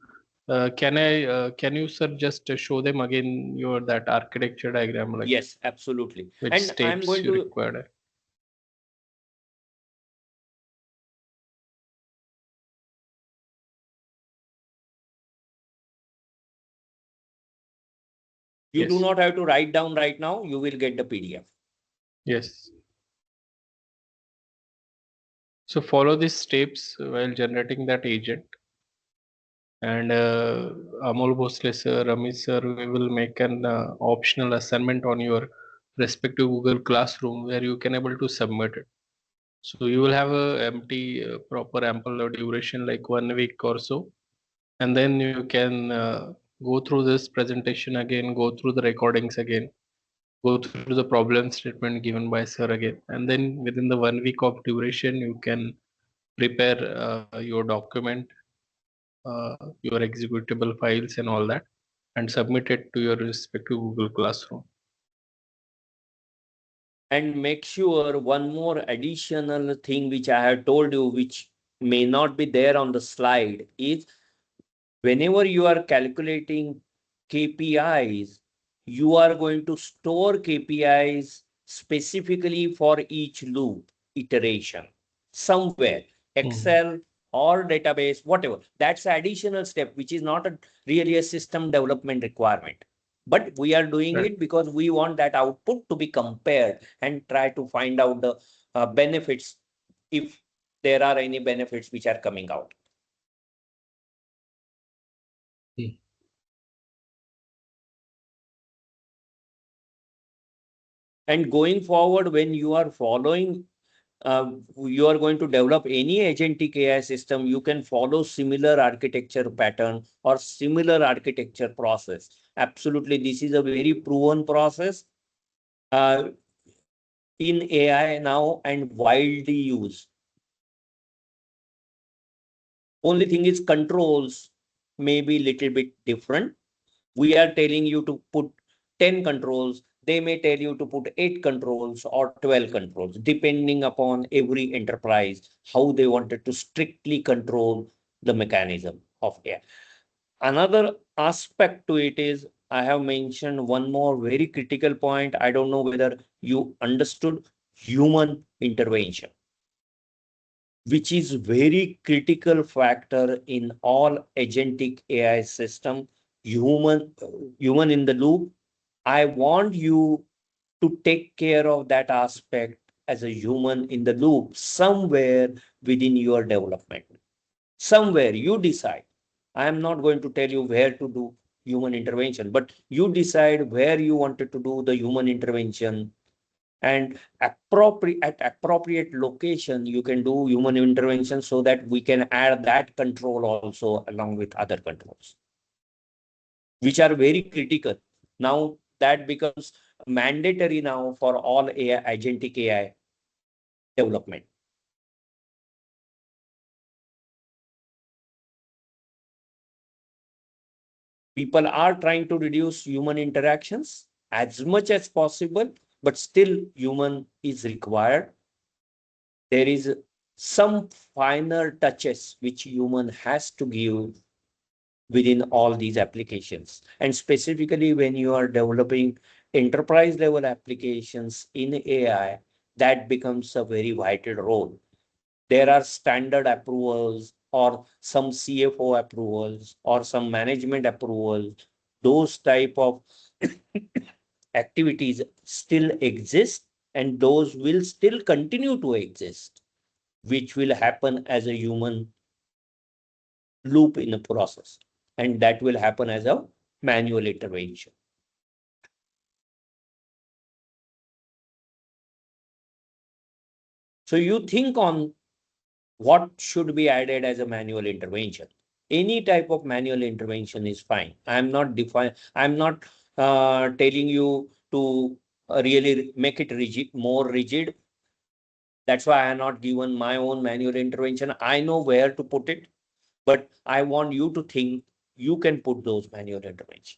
Can you, sir, just show them again your that architecture diagram, like Yes, absolutely. which And I'm steps going you to, required? you do Yes, not have to write down right now, you will get the PDF. yes. So follow these steps while generating that agent. And Amol Bhosle sir, Ramesh sir, we will make an optional assignment on your respective Google Classroom where you can able to submit it. So you will have a empty, proper ample duration like 1 week or so, and then you can go through this presentation again, go through the recordings again, go through the problem statement given by sir again, and then within the 1 week of duration, you can prepare your document, your executable files, and all that, and submit it to your respective Google Classroom. And make sure one more additional thing which I have told you, which may not be there on the slide, is whenever you are calculating KPIs, you are going to store KPIs specifically for each loop iteration somewhere, Excel or database, whatever. That's an additional step, which is not really a system development requirement. But we are doing Right. it because we want that output to be compared and try to find out the benefits, if there are any benefits which are coming out. And going forward, when you are following, you are going to develop any agentic AI system, you can follow similar architecture pattern or similar architecture process. Absolutely, this is a very proven process in AI now and widely used. Only thing is controls may be little bit different. We are telling you to put 10 controls. They may tell you to put 8 controls or 12 controls, depending upon every enterprise, how they wanted to strictly control the mechanism of AI. Another aspect to it is, I have mentioned one more very critical point. I don't know whether you understood human intervention, which is very critical factor in all agentic AI system. Human in the loop. I want you to take care of that aspect as a human in the loop somewhere within your development. Somewhere you decide. I am not going to tell you where to do human intervention, but you decide where you wanted to do the human intervention, and at appropriate location you can do human intervention, so that we can add that control also along with other controls which are very critical. Now that becomes mandatory now for all AI, agentic AI development. People are trying to reduce human interactions as much as possible, but still human is required. There is some finer touches which human has to give within all these applications. And specifically when you are developing enterprise level applications in AI, that becomes a very vital role. There are standard approvals or some CFO approvals or some management approvals. Those type of activities still exist, and those will still continue to exist, which will happen as a human loop in a process. And that will happen as a manual intervention. So you think on what should be added as a manual intervention. Any type of manual intervention is fine. I'm not telling you to really make it rigid, more rigid. That's why I have not given my own manual intervention. I know where to put it, but I want you to think you can put those manual interventions.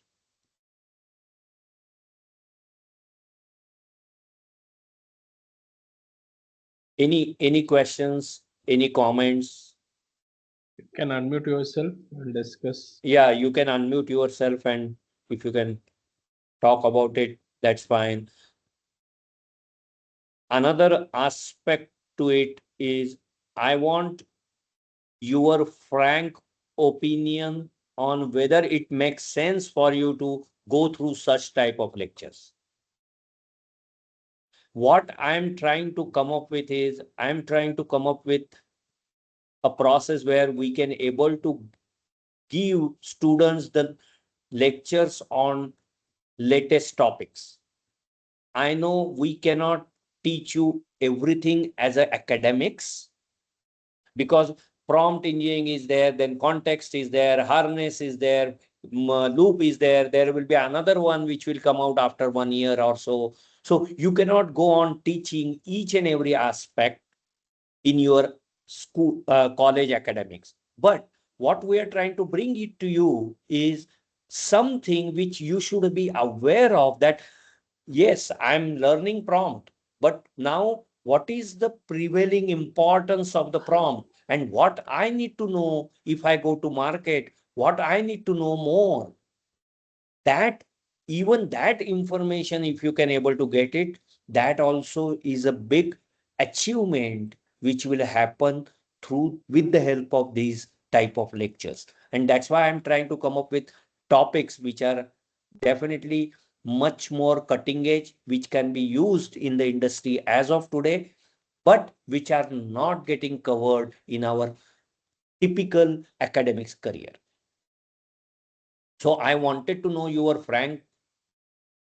Any questions, any comments? You can unmute yourself and discuss. Yeah, you can unmute yourself, and if you can talk about it, that's fine. Another aspect to it is, I want your frank opinion on whether it makes sense for you to go through such type of lectures. What I'm trying to come up with is, I'm trying to come up with a process where we can able to give students the lectures on latest topics. I know we cannot teach you everything as a academics, because prompt engineering is there, then context is there, harness is there, loop is there. There will be another one which will come out after 1 year or so. So you cannot go on teaching each and every aspect in your school, college academics. But what we are trying to bring it to you is something which you should be aware of, that yes, I'm learning prompt, but now what is the prevailing importance of the prompt, and what I need to know if I go to market, what I need to know more. That even that information, if you can able to get it, that also is a big achievement which will happen through with the help of these type of lectures. And that's why I'm trying to come up with topics which are definitely much more cutting edge, which can be used in the industry as of today, but which are not getting covered in our typical academics career. So I wanted to know your frank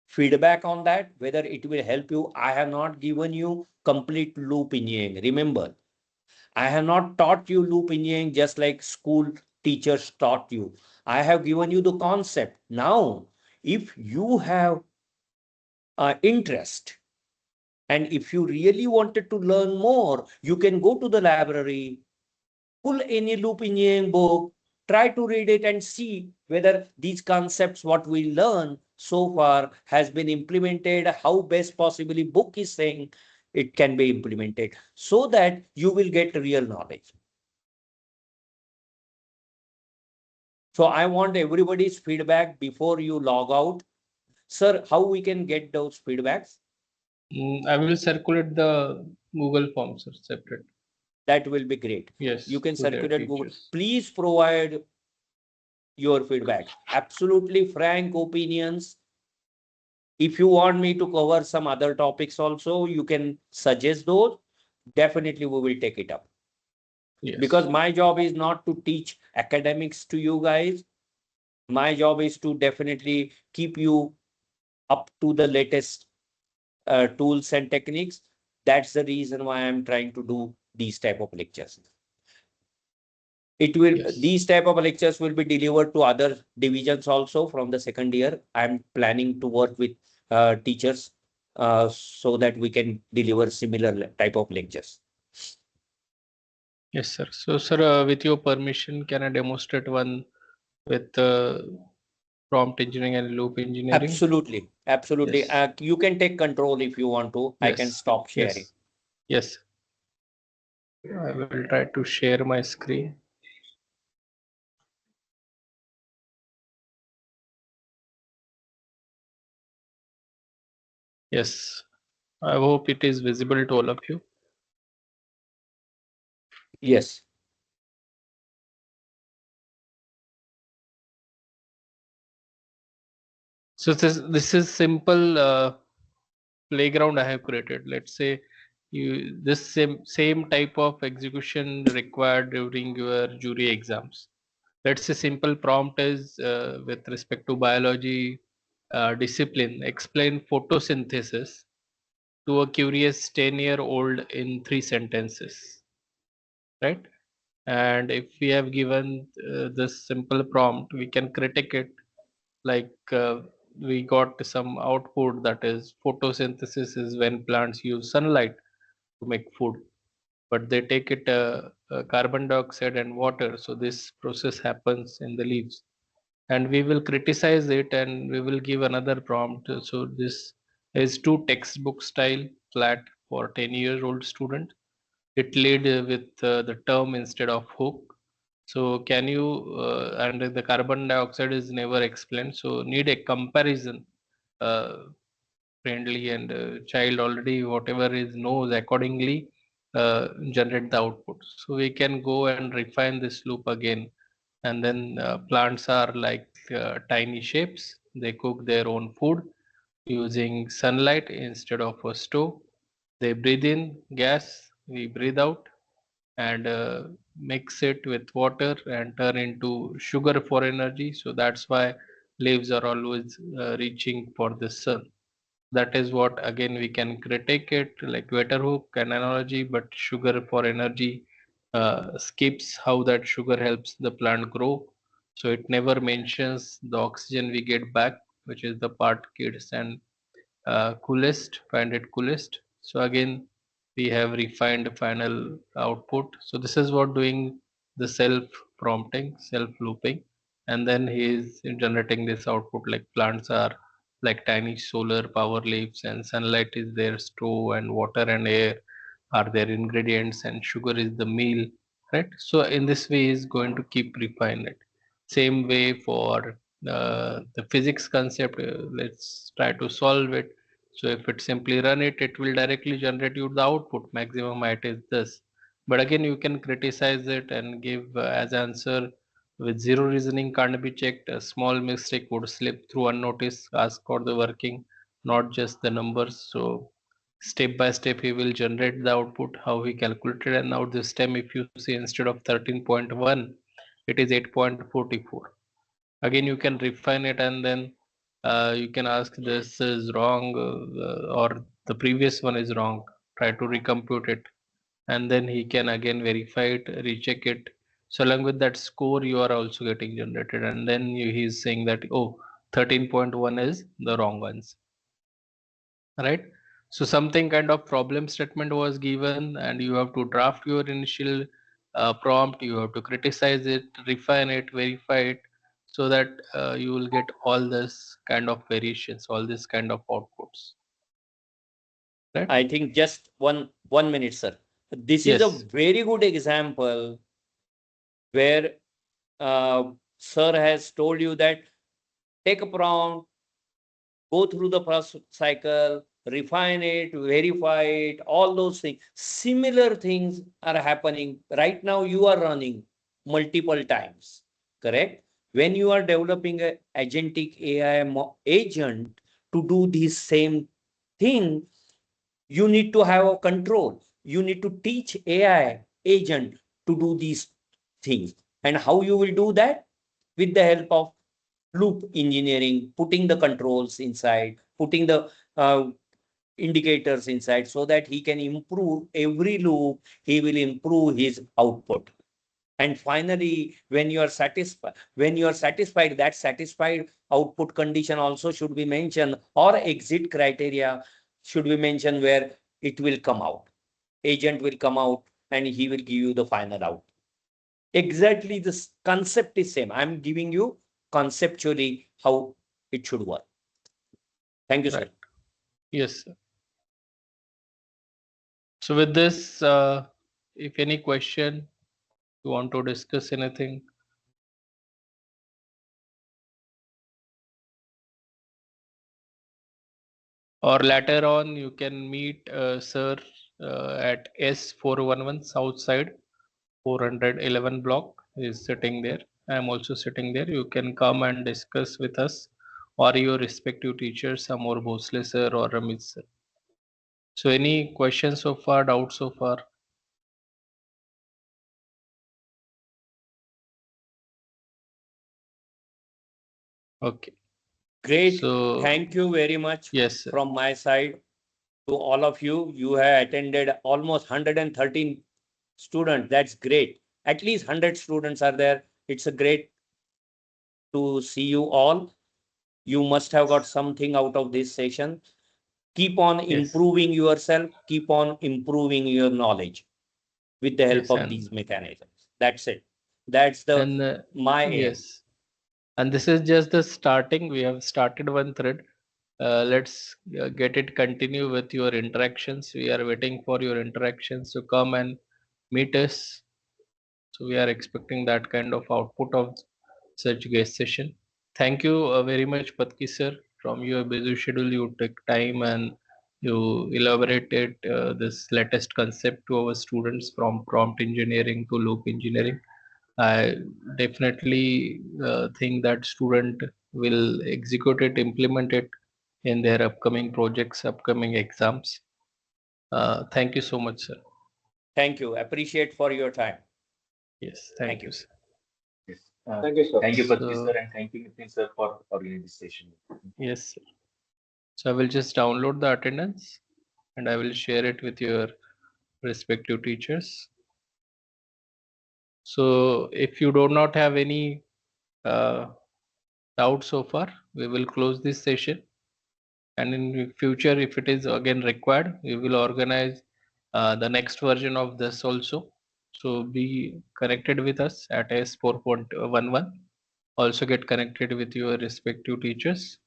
feedback on that, whether it will help you. I have not given you complete loop engineering. Remember, I have not taught you loop engineering just like school teachers taught you. I have given you the concept. Now, if you have interest and if you really wanted to learn more, you can go to the library, pull any loop engineering book, try to read it and see whether these concepts, what we learn so far, has been implemented, how best possibly book is saying it can be implemented, so that you will get real knowledge. So I want everybody's feedback before you log out. Sir, how we can get those feedbacks? I will circulate the Google Forms separate. That will be great. Yes, You can to their circulate Google. teachers. Please provide your feedback. Absolutely frank opinions. If you want me to cover some other topics also, you can suggest those. Definitely we will take it up. Yes. Because my job is not to teach academics to you guys. My job is to definitely keep you up to the latest tools and techniques. That's the reason why I'm trying to do these type of lectures. It will, Yes. these type of lectures will be delivered to other divisions also from the second year. I'm planning to work with teachers so that we can deliver similar type of lectures. Yes, sir. So, sir, with your permission, can I demonstrate one with prompt engineering and loop engineering? Absolutely, absolutely. Yes. You can take control if you want to. I can Yes. stop sharing. Yes. Yes. I will try to share my screen. Yes. I hope it is visible to all of you. Yes. So this is simple playground I have created. Let's say you this same type of execution required during your jury exams. Let's say simple prompt is with respect to biology discipline. Explain photosynthesis to a curious 10-year-old in 3 sentences, right? And if we have given this simple prompt, we can critique it like we got some output that is photosynthesis is when plants use sunlight to make food, but they take it carbon dioxide and water, so this process happens in the leaves. And we will criticize it and we will give another prompt. So this is too textbook style, flat for 10-year-old student. It lead with the term instead of hook. So can you and the carbon dioxide is never explained, so need a comparison uh, friendly, and child already whatever is knows accordingly generate the output. So we can go and refine this loop again. And then plants are like tiny shapes, they cook their own food using sunlight instead of a stove. They breathe in gas, we breathe out, and mix it with water and turn into sugar for energy. So that's why leaves are always reaching for the sun. That is what again we can critique it like water hook an analogy, but sugar for energy skips how that sugar helps the plant grow. So it never mentions the oxygen we get back, which is the part kids and coolest find it coolest. So again we have refined final output. So this is what doing the self prompting, self looping, and then he is generating this output like plants are like tiny solar power leaves, and sunlight is their stove, and water and air are their ingredients, and sugar is the meal, right? So in this way is going to keep refine it. Same way for the physics concept. Let's try to solve it. So if it simply run it, it will directly generate you the output. Maximum height is this. But again, you can criticize it and give as answer with zero reasoning can't be checked. A small mistake would slip through unnoticed. Ask for the working, not just the numbers. So step by step, he will generate the output how he calculated. And now this time, if you see instead of 13.1, it is 8.44. Again, you can refine it, and then you can ask this is wrong, or the previous one is wrong. Try to recompute it, and then he can again verify it, recheck it. So along with that score, you are also getting generated, and then he's saying that, oh, 13.1 is the wrong ones, right? So something kind of problem statement was given, and you have to draft your initial prompt. You have to criticize it, refine it, verify it, so that you will get all this kind of variations, all this kind of outputs, right? I think just one minute, sir. This is a Yes. very good example where sir has told you that take a prompt, go through the process cycle, refine it, verify it, all those things. Similar things are happening. Right now, you are running multiple times, correct? When you are developing a agentic AI agent to do this same thing, you need to have a control. You need to teach AI agent to do these things. And how you will do that? With the help of loop engineering, putting the controls inside, putting the indicators inside so that he can improve every loop, he will improve his output. And finally, when you are satisfied, that satisfied output condition also should be mentioned, or exit criteria should be mentioned, where it will come out. Agent will come out and he will give you the final out. Exactly, this concept is same. I'm giving you conceptually how it should work. Thank you, sir. Right. Yes, sir. So with this, if any question you want to discuss anything, or later on you can meet sir at S411 South Side 411 block is sitting there. I am also sitting there. You can come and discuss with us or your respective teachers, Amor Bhosle sir or Ramit sir. So any questions so far, doubts so far? Okay. Great. So Thank you very much yes, sir. from my side to all of you. You have attended almost 113 students. That's great. At least 100 students are there. It's a great to see you all. You must have got something out of this session. Keep on Yes. improving yourself. Keep on improving your knowledge with the help Yes, of these mechanisms. That's it. That's the and my aim. yes, and this is just the starting. We have started one thread. Let's get it continue with your interactions. We are waiting for your interactions to come and meet us. So we are expecting that kind of output of such guest session. Thank you very much, Patki sir. From your busy schedule, you took time and you elaborated this latest concept to our students from prompt engineering to loop engineering. I definitely think that student will execute it, implement it in their upcoming projects, upcoming exams. Thank you so much, sir. Thank you. Appreciate for your time. Yes, Thank thank you, you. sir. Yes. Thank you, sir. Thank you, Patki So, sir, and thank you, Nitin sir, for organizing this session. yes, sir. So I will just download the attendance and I will share it with your respective teachers. So if you do not have any uh, doubt so far, we will close this session. And in future, if it is again required, we will organize the next version of this also. So be connected with us at S4.11. Also get connected with your respective teachers.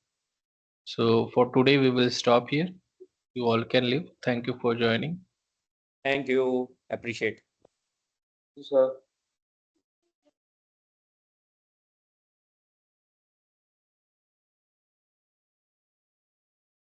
So for today, we will stop here. You all can leave. Thank you for joining. Thank you. Appreciate. Yes, sir.